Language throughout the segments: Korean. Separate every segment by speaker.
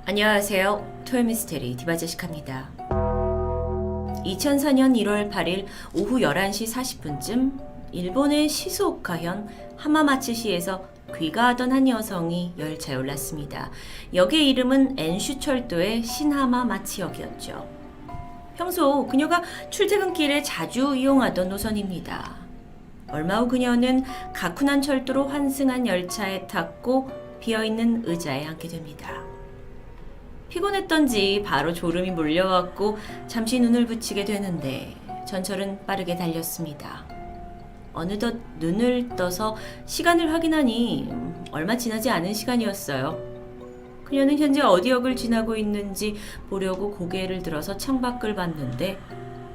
Speaker 1: 안녕하세요. 토요미스테리 디바제시카입니다. 2004년 1월 8일 오후 11시 40분쯤 일본의 시즈오카현 하마마츠시에서 귀가하던 한 여성이 열차에 올랐습니다. 역의 이름은 엔슈철도의 신하마마츠역이었죠. 평소 그녀가 출퇴근길에 자주 이용하던 노선입니다. 얼마 후 그녀는 가쿠난 철도로 환승한 열차에 탔고 비어있는 의자에 앉게 됩니다. 피곤했던지 바로 졸음이 몰려왔고 잠시 눈을 붙이게 되는데 전철은 빠르게 달렸습니다. 어느덧 눈을 떠서 시간을 확인하니 얼마 지나지 않은 시간이었어요. 그녀는 현재 어디 역을 지나고 있는지 보려고 고개를 들어서 창밖을 봤는데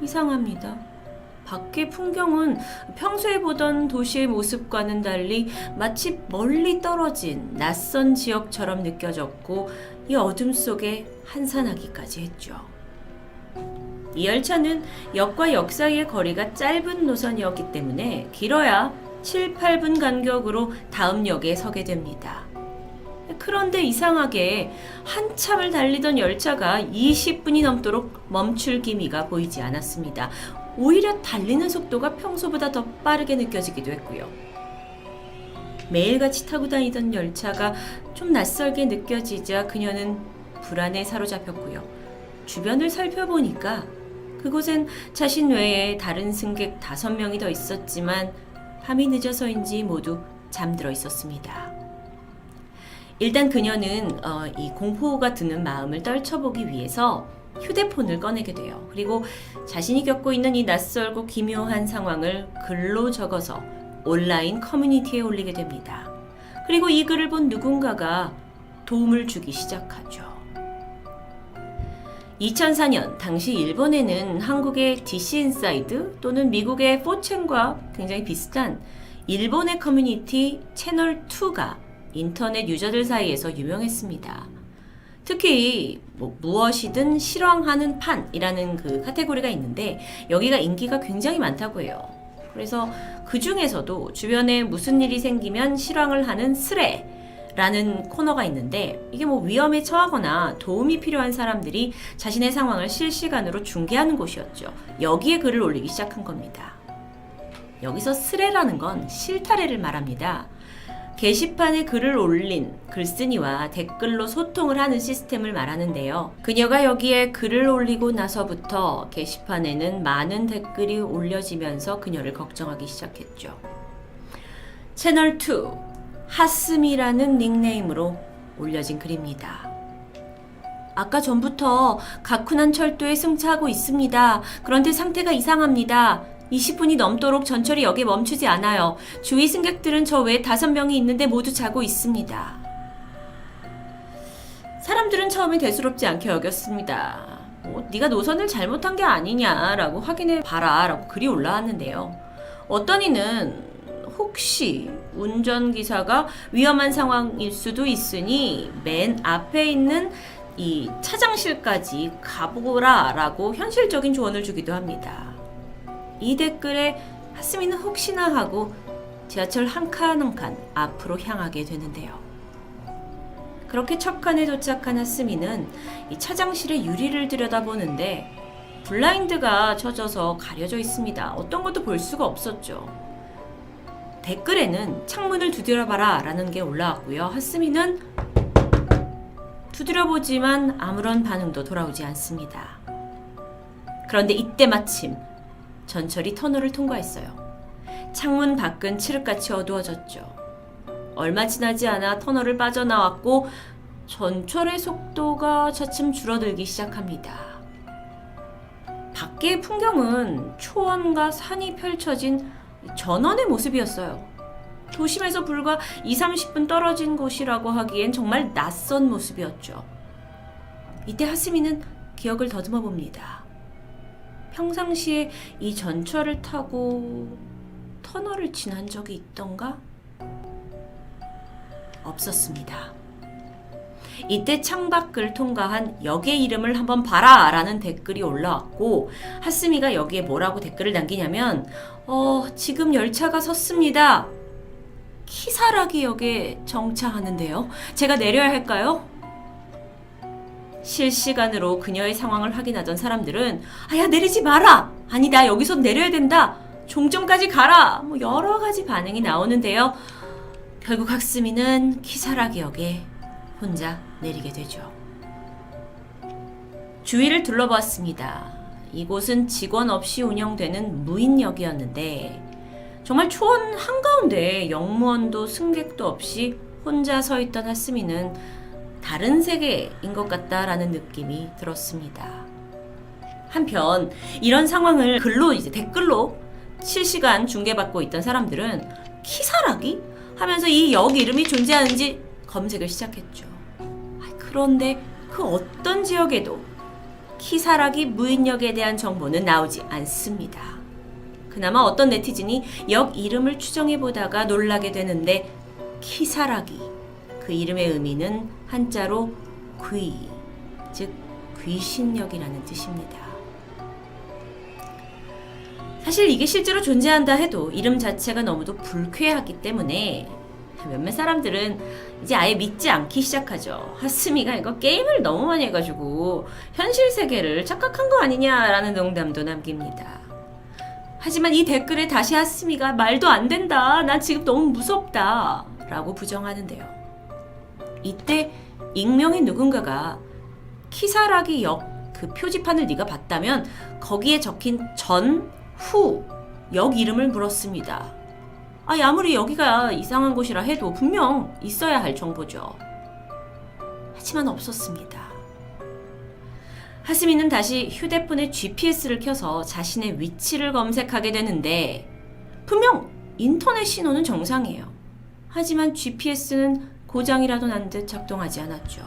Speaker 1: 이상합니다. 밖의 풍경은 평소에 보던 도시의 모습과는 달리 마치 멀리 떨어진 낯선 지역처럼 느껴졌고 이 어둠 속에 한산하기까지 했죠. 이 열차는 역과 역 사이의 거리가 짧은 노선이었기 때문에 길어야 7, 8분 간격으로 다음 역에 서게 됩니다. 그런데 이상하게 한참을 달리던 열차가 20분이 넘도록 멈출 기미가 보이지 않았습니다. 오히려 달리는 속도가 평소보다 더 빠르게 느껴지기도 했고요. 매일같이 타고 다니던 열차가 좀 낯설게 느껴지자 그녀는 불안에 사로잡혔고요. 주변을 살펴보니까 그곳엔 자신 외에 다른 승객 5명이 더 있었지만 밤이 늦어서인지 모두 잠들어 있었습니다. 일단 그녀는 이 공포가 드는 마음을 떨쳐보기 위해서 휴대폰을 꺼내게 돼요. 그리고 자신이 겪고 있는 이 낯설고 기묘한 상황을 글로 적어서 온라인 커뮤니티에 올리게 됩니다. 그리고 이 글을 본 누군가가 도움을 주기 시작하죠. 2004년 당시 일본에는 한국의 DC인사이드 또는 미국의 4chan과 굉장히 비슷한 일본의 커뮤니티 채널2가 인터넷 유저들 사이에서 유명했습니다. 특히 무엇이든 실황하는 판이라는 그 카테고리가 있는데 여기가 인기가 굉장히 많다고 해요. 그래서 그 중에서도 주변에 무슨 일이 생기면 실황을 하는 스레라는 코너가 있는데 이게 위험에 처하거나 도움이 필요한 사람들이 자신의 상황을 실시간으로 중계하는 곳이었죠. 여기에 글을 올리기 시작한 겁니다. 여기서 스레라는 건 실타래를 말합니다. 게시판에 글을 올린 글쓴이와 댓글로 소통을 하는 시스템을 말하는데요. 그녀가 여기에 글을 올리고 나서부터 게시판에는 많은 댓글이 올려지면서 그녀를 걱정하기 시작했죠. 채널2 하스미라는 닉네임으로 올려진 글입니다. 아까 전부터 가쿠난 철도에 승차하고 있습니다. 그런데 상태가 이상합니다. 20분이 넘도록 전철이 역에 멈추지 않아요. 주위 승객들은 저 외에 5명이 있는데 모두 자고 있습니다. 사람들은 처음에 대수롭지 않게 여겼습니다. 네가 노선을 잘못한 게 아니냐라고 확인해 봐라 라고 글이 올라왔는데요. 어떤 이는 혹시 운전기사가 위험한 상황일 수도 있으니 맨 앞에 있는 이 차장실까지 가보라 라고 현실적인 조언을 주기도 합니다. 이 댓글에 하스미는 혹시나 하고 지하철 한 칸 한 칸 앞으로 향하게 되는데요. 그렇게 첫 칸에 도착한 하스미는 이 차장실의 유리를 들여다보는데 블라인드가 쳐져서 가려져 있습니다. 어떤 것도 볼 수가 없었죠. 댓글에는 창문을 두드려봐라 라는 게 올라왔고요. 하스미는 두드려보지만 아무런 반응도 돌아오지 않습니다. 그런데 이때 마침 전철이 터널을 통과했어요. 창문 밖은 칠흑같이 어두워졌죠. 얼마 지나지 않아 터널을 빠져나왔고 전철의 속도가 차츰 줄어들기 시작합니다. 밖의 풍경은 초원과 산이 펼쳐진 전원의 모습이었어요. 도심에서 불과 20-30분 떨어진 곳이라고 하기엔 정말 낯선 모습이었죠. 이때 하스미는 기억을 더듬어 봅니다. 평상시에 이 전철을 타고 터널을 지난 적이 있던가? 없었습니다. 이때 창밖을 통과한 역의 이름을 한번 봐라 라는 댓글이 올라왔고 하스미가 여기에 뭐라고 댓글을 남기냐면 지금 열차가 섰습니다. 키사라기 역에 정차하는데요. 제가 내려야 할까요? 실시간으로 그녀의 상황을 확인하던 사람들은 야 내리지 마라! 아니 나 여기서 내려야 된다! 종점까지 가라! 뭐 여러 가지 반응이 나오는데요. 결국 하스미는 키사라기역에 혼자 내리게 되죠. 주위를 둘러보았습니다. 이곳은 직원 없이 운영되는 무인역이었는데 정말 초원 한가운데 역무원도 승객도 없이 혼자 서 있던 하스미는 다른 세계인 것 같다라는 느낌이 들었습니다. 한편 이런 상황을 글로 댓글로 실시간 중계받고 있던 사람들은 키사라기? 하면서 이 역 이름이 존재하는지 검색을 시작했죠. 그런데 그 어떤 지역에도 키사라기 무인역에 대한 정보는 나오지 않습니다. 그나마 어떤 네티즌이 역 이름을 추정해보다가 놀라게 되는데 키사라기, 그 이름의 의미는 한자로 귀, 즉 귀신역이라는 뜻입니다. 사실 이게 실제로 존재한다 해도 이름 자체가 너무도 불쾌하기 때문에 몇몇 사람들은 이제 아예 믿지 않기 시작하죠. 하스미가 이거 게임을 너무 많이 해가지고 현실 세계를 착각한 거 아니냐라는 농담도 남깁니다. 하지만 이 댓글에 다시 하스미가 말도 안 된다. 난 지금 너무 무섭다. 라고 부정하는데요. 이때 익명의 누군가가 키사라기 역 그 표지판을 네가 봤다면 거기에 적힌 전, 후 역 이름을 물었습니다. 아무리 여기가 이상한 곳이라 해도 분명 있어야 할 정보죠. 하지만 없었습니다. 하스미는 다시 휴대폰에 GPS를 켜서 자신의 위치를 검색하게 되는데 분명 인터넷 신호는 정상이에요. 하지만 GPS는 고장이라도 난 듯 작동하지 않았죠.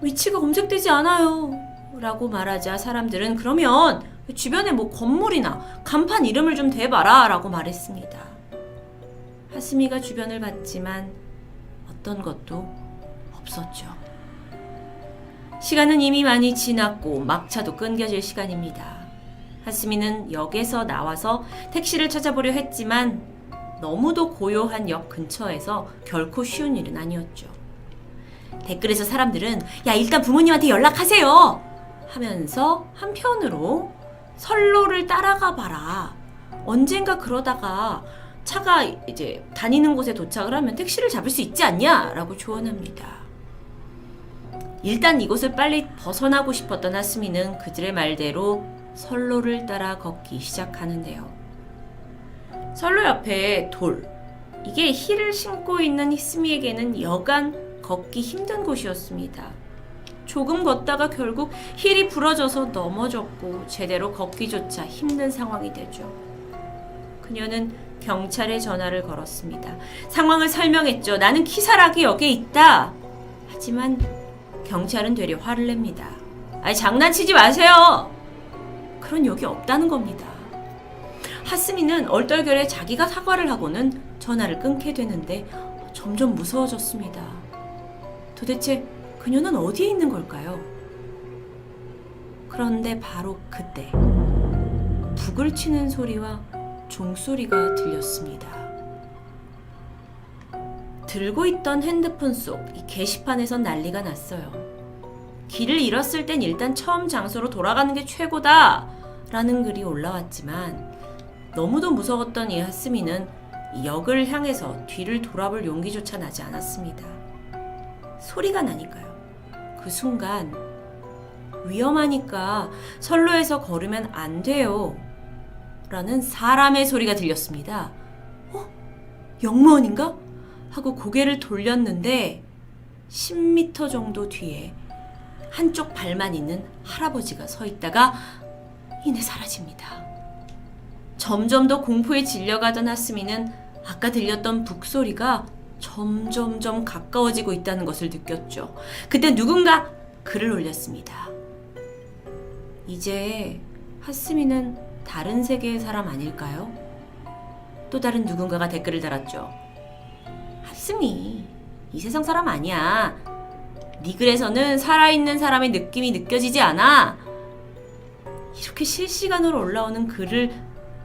Speaker 1: 위치가 검색되지 않아요 라고 말하자 사람들은 그러면 주변에 뭐 건물이나 간판 이름을 좀 대봐라 라고 말했습니다. 하스미가 주변을 봤지만 어떤 것도 없었죠. 시간은 이미 많이 지났고 막차도 끊겨질 시간입니다. 하스미는 역에서 나와서 택시를 찾아보려 했지만 너무도 고요한 역 근처에서 결코 쉬운 일은 아니었죠. 댓글에서 사람들은 일단 부모님한테 연락하세요 하면서 한편으로 선로를 따라가 봐라. 언젠가 그러다가 차가 이제 다니는 곳에 도착을 하면 택시를 잡을 수 있지 않냐? 라고 조언합니다. 일단 이곳을 빨리 벗어나고 싶었던 하스미는 그들의 말대로 선로를 따라 걷기 시작하는데요. 선로 옆에 돌. 이게 힐을 신고 있는 하스미에게는 여간 걷기 힘든 곳이었습니다. 조금 걷다가 결국 힐이 부러져서 넘어졌고 제대로 걷기조차 힘든 상황이 되죠. 그녀는 경찰에 전화를 걸었습니다. 상황을 설명했죠. 나는 키사라기 역에 있다. 하지만 경찰은 되려 화를 냅니다. 장난치지 마세요. 그런 역이 없다는 겁니다. 하스미는 얼떨결에 자기가 사과를 하고는 전화를 끊게 되는데 점점 무서워졌습니다. 도대체 그녀는 어디에 있는 걸까요? 그런데 바로 그때 북을 치는 소리와 종소리가 들렸습니다. 들고 있던 핸드폰 속 이 게시판에선 난리가 났어요. 길을 잃었을 땐 일단 처음 장소로 돌아가는 게 최고다 라는 글이 올라왔지만 너무도 무서웠던 이 하스미는 이 역을 향해서 뒤를 돌아볼 용기조차 나지 않았습니다. 소리가 나니까요. 그 순간 위험하니까 선로에서 걸으면 안 돼요 라는 사람의 소리가 들렸습니다. 역무원인가? 하고 고개를 돌렸는데 10m 정도 뒤에 한쪽 발만 있는 할아버지가 서 있다가 이내 사라집니다. 점점 더 공포에 질려가던 하스미는 아까 들렸던 북소리가 점점점 가까워지고 있다는 것을 느꼈죠. 그때 누군가 글을 올렸습니다. 이제 하스미는 다른 세계의 사람 아닐까요? 또 다른 누군가가 댓글을 달았죠. 하스미, 이 세상 사람 아니야. 네 글에서는 살아있는 사람의 느낌이 느껴지지 않아. 이렇게 실시간으로 올라오는 글을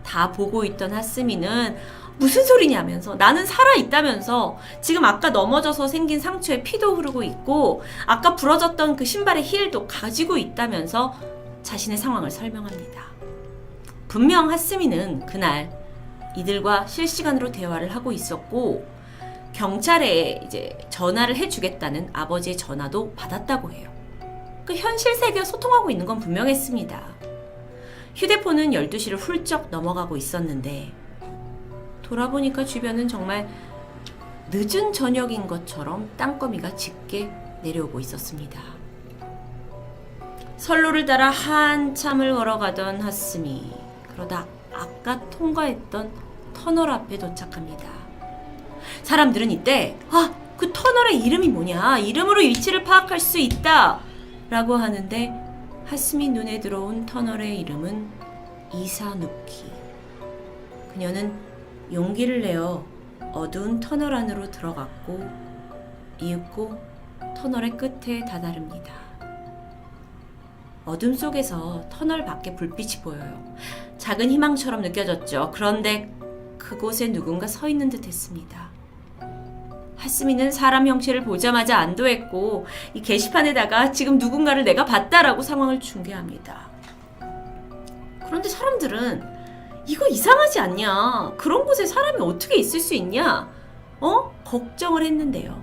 Speaker 1: 다 보고 있던 하스미는 무슨 소리냐면서, 나는 살아있다면서, 지금 아까 넘어져서 생긴 상처에 피도 흐르고 있고 아까 부러졌던 그 신발의 힐도 가지고 있다면서 자신의 상황을 설명합니다. 분명 하스미는 그날 이들과 실시간으로 대화를 하고 있었고 경찰에 이제 전화를 해주겠다는 아버지의 전화도 받았다고 해요. 그 현실 세계와 소통하고 있는 건 분명했습니다. 휴대폰은 12시를 훌쩍 넘어가고 있었는데 돌아보니까 주변은 정말 늦은 저녁인 것처럼 땅거미가 짙게 내려오고 있었습니다. 선로를 따라 한참을 걸어가던 하스미, 그러다 아까 통과했던 터널 앞에 도착합니다. 사람들은 이때 그 터널의 이름이 뭐냐, 이름으로 위치를 파악할 수 있다 라고 하는데 하스미 눈에 들어온 터널의 이름은 이사누키. 그녀는 용기를 내어 어두운 터널 안으로 들어갔고 이윽고 터널의 끝에 다다릅니다. 어둠 속에서 터널 밖에 불빛이 보여요. 작은 희망처럼 느껴졌죠. 그런데 그곳에 누군가 서 있는 듯 했습니다. 하스미는 사람 형체를 보자마자 안도했고 이 게시판에다가 지금 누군가를 내가 봤다라고 상황을 중계합니다. 그런데 사람들은 이거 이상하지 않냐? 그런 곳에 사람이 어떻게 있을 수 있냐? 걱정을 했는데요.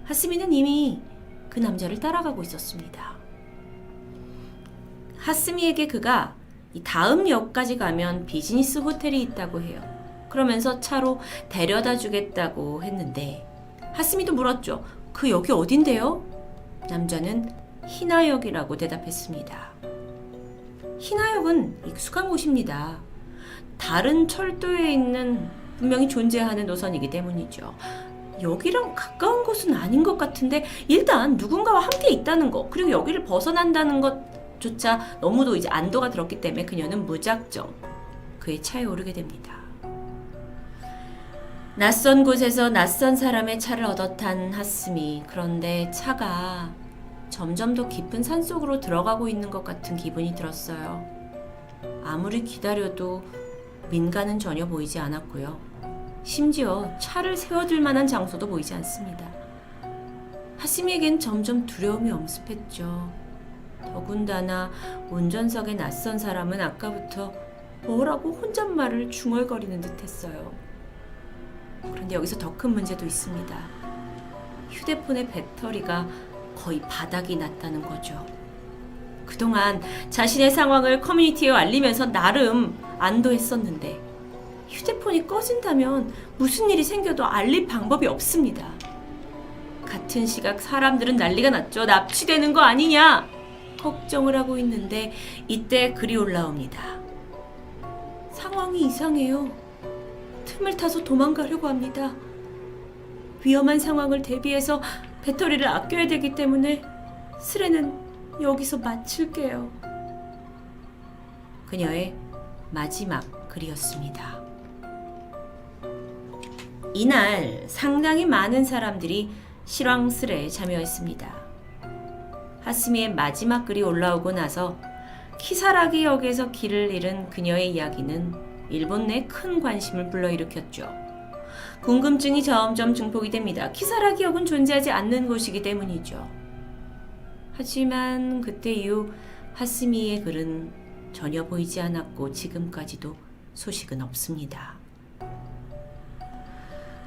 Speaker 1: 하스미는 이미 그 남자를 따라가고 있었습니다. 하스미에게 그가 이 다음 역까지 가면 비즈니스 호텔이 있다고 해요. 그러면서 차로 데려다 주겠다고 했는데 하스미도 물었죠. 그 역이 어딘데요? 남자는 히나역이라고 대답했습니다. 히나역은 익숙한 곳입니다. 다른 철도에 있는 분명히 존재하는 노선이기 때문이죠. 여기랑 가까운 곳은 아닌 것 같은데 일단 누군가와 함께 있다는 것, 그리고 여기를 벗어난다는 것조차 너무도 이제 안도가 들었기 때문에 그녀는 무작정 그의 차에 오르게 됩니다. 낯선 곳에서 낯선 사람의 차를 얻어 탄 하스미. 그런데 차가 점점 더 깊은 산속으로 들어가고 있는 것 같은 기분이 들었어요. 아무리 기다려도 민가는 전혀 보이지 않았고요. 심지어 차를 세워둘 만한 장소도 보이지 않습니다. 하스미에겐 점점 두려움이 엄습했죠. 더군다나 운전석의 낯선 사람은 아까부터 뭐라고 혼잣말을 중얼거리는 듯 했어요. 그런데 여기서 더 큰 문제도 있습니다. 휴대폰의 배터리가 거의 바닥이 났다는 거죠. 그동안 자신의 상황을 커뮤니티에 알리면서 나름 안도했었는데 휴대폰이 꺼진다면 무슨 일이 생겨도 알릴 방법이 없습니다. 같은 시각 사람들은 난리가 났죠. 납치되는 거 아니냐 걱정을 하고 있는데 이때 글이 올라옵니다. 상황이 이상해요. 틈을 타서 도망가려고 합니다. 위험한 상황을 대비해서 배터리를 아껴야 되기 때문에 스레는 여기서 마칠게요. 그녀의 마지막 글이었습니다. 이날 상당히 많은 사람들이 실황스레에 참여했습니다. 하스미의 마지막 글이 올라오고 나서 키사라기 역에서 길을 잃은 그녀의 이야기는 일본 내 큰 관심을 불러일으켰죠. 궁금증이 점점 증폭이 됩니다. 키사라기 역은 존재하지 않는 곳이기 때문이죠. 하지만 그때 이후 하스미의 글은 전혀 보이지 않았고 지금까지도 소식은 없습니다.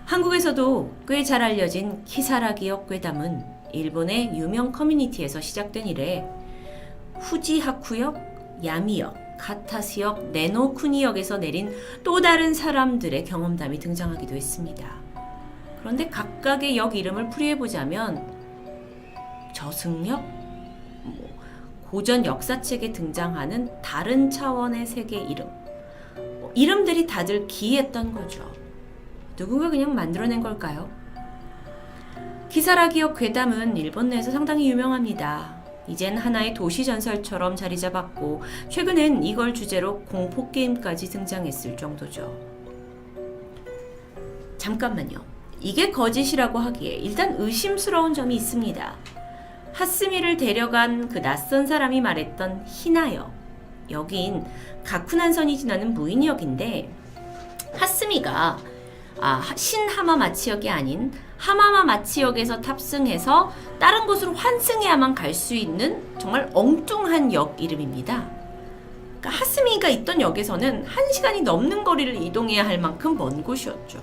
Speaker 1: 한국에서도 꽤 잘 알려진 키사라기역 괴담은 일본의 유명 커뮤니티에서 시작된 이래 후지하쿠역, 야미역, 가타스역, 네노쿠니역에서 내린 또 다른 사람들의 경험담이 등장하기도 했습니다. 그런데 각각의 역 이름을 풀이해보자면 저승역, 고전 역사책에 등장하는 다른 차원의 세계 이름, 이름들이 다들 기이했던 거죠. 누군가 그냥 만들어낸 걸까요? 키사라기역 괴담은 일본 내에서 상당히 유명합니다. 이젠 하나의 도시 전설처럼 자리 잡았고 최근엔 이걸 주제로 공포게임까지 등장했을 정도죠. 잠깐만요. 이게 거짓이라고 하기에 일단 의심스러운 점이 있습니다. 하스미를 데려간 그 낯선 사람이 말했던 히나역. 여긴 가쿠난선이 지나는 무인역인데 하스미가 신하마마치역이 아닌 하마마마치역에서 탑승해서 다른 곳으로 환승해야만 갈 수 있는 정말 엉뚱한 역 이름입니다. 그러니까 하스미가 있던 역에서는 1시간이 넘는 거리를 이동해야 할 만큼 먼 곳이었죠.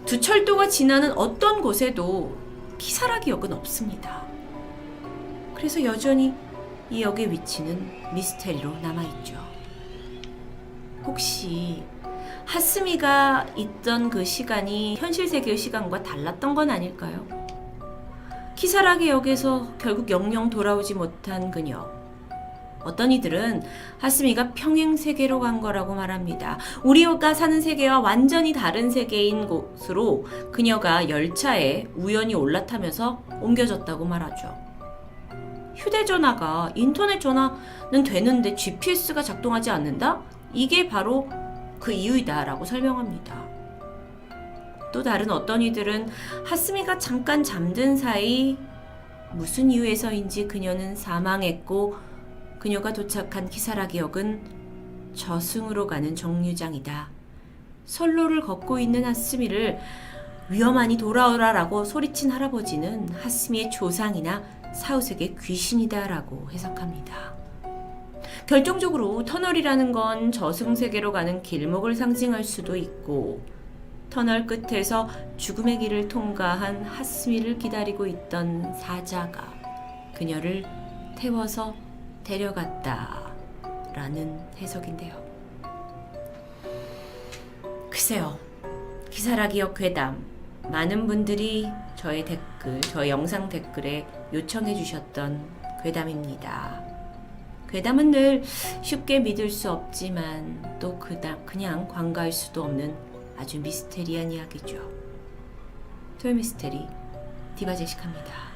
Speaker 1: 두 철도가 지나는 어떤 곳에도 키사라기역은 없습니다. 그래서 여전히 이 역의 위치는 미스테리로 남아있죠. 혹시 하스미가 있던 그 시간이 현실 세계의 시간과 달랐던 건 아닐까요? 키사라기 역에서 결국 영영 돌아오지 못한 그녀. 어떤 이들은 하스미가 평행 세계로 간 거라고 말합니다. 우리가 사는 세계와 완전히 다른 세계인 곳으로 그녀가 열차에 우연히 올라타면서 옮겨졌다고 말하죠. 휴대전화가 인터넷 전화는 되는데 GPS가 작동하지 않는다? 이게 바로 그 이유이다 라고 설명합니다. 또 다른 어떤 이들은 하스미가 잠깐 잠든 사이 무슨 이유에서인지 그녀는 사망했고 그녀가 도착한 키사라기역은 저승으로 가는 정류장이다. 선로를 걷고 있는 하스미를 위험하니 돌아오라 라고 소리친 할아버지는 하스미의 조상이나 사후세계 귀신이다 라고 해석합니다. 결정적으로 터널이라는 건 저승세계로 가는 길목을 상징할 수도 있고 터널 끝에서 죽음의 길을 통과한 하스미를 기다리고 있던 사자가 그녀를 태워서 데려갔다라는 해석인데요. 글쎄요. 키사라기역 괴담 많은 분들이 저의 영상 댓글에 요청해 주셨던 괴담입니다. 괴담은 늘 쉽게 믿을 수 없지만 또 그냥 관가할 수도 없는 아주 미스테리한 이야기죠. 토요미스테리 디바제시카입니다.